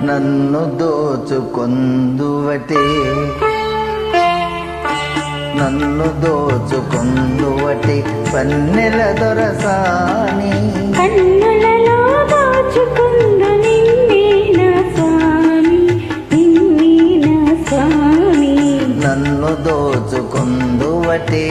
నన్ను దోచుకొందువటే నన్ను దోచుకొందువటే పన్నెల దొరసాని కన్నులలో దోచుకుందు నిన్నే నా స్వామి నిన్నే నా స్వామి నన్ను దోచుకొందువటే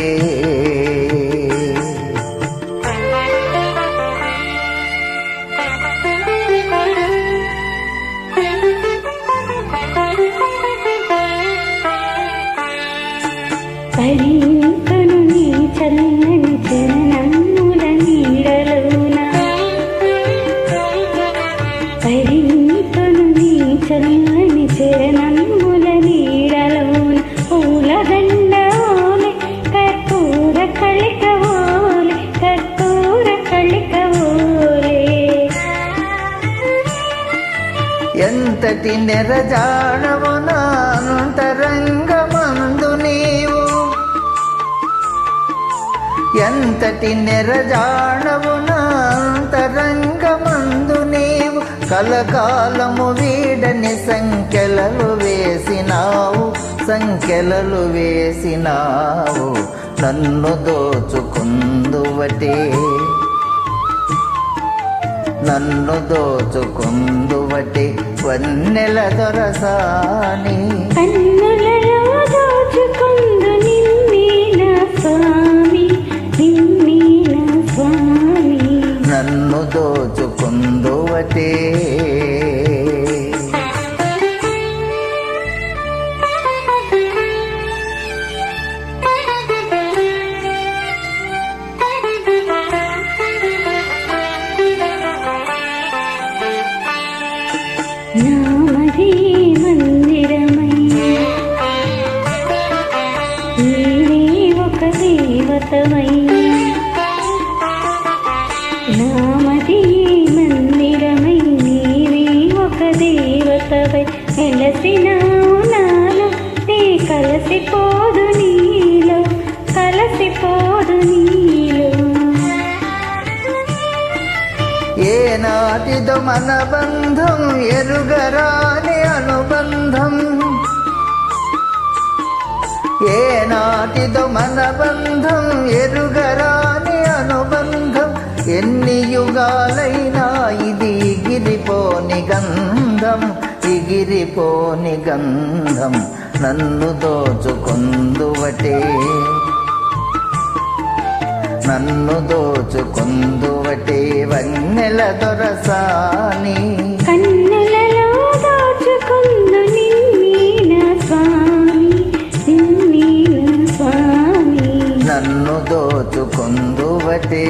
పరింకను నీ చల్లని చరణముల నీడలోన పరింకను నీ చల్లని చరణముల నీడలోన పూలదండ ఓలే కర్పూర కళిక ఓలే కర్పూర కళిక ఓలే ఎంతటి నెరజాడవు నాంతరంగమందు నీవు ఎంతటి నెరజాడవు నాంతరంగమందు నీవు కలకాలము వీడని సంఖ్యలలు వేసినావు నన్ను దోచుకొందువటే నన్ను దోచుకొందువటే వన్నెల దొరసాని కన్నులలో దోచుకుందు నిన్నే నా స్వామి నిన్నే నా స్వామి నన్ను దోచుకొందువటే నామది మందిరమై నీవే ఒక దేవతమై నామది మందిరమై నీవే ఒక దేవతవై వెలసినావు నాలో నీ కలసిపోదు నీలో కలసిపోదు నీలో ఏనాటిదో మన బంధం ఎరుగరాని అనుబంధం ఏనాటిదో మన బంధం ఎరుగరాని అనుబంధం ఎన్ని యుగాలైనా ఇది ఎగిరిపోని గంధం నన్ను దోచుకొందువటే నన్ను దోచుకొందువటే వన్నెల దొరసాని కన్నులలో దోచుకుందు నిన్నే నా స్వామి నిన్నే నా స్వామి నన్ను దోచుకొందువటే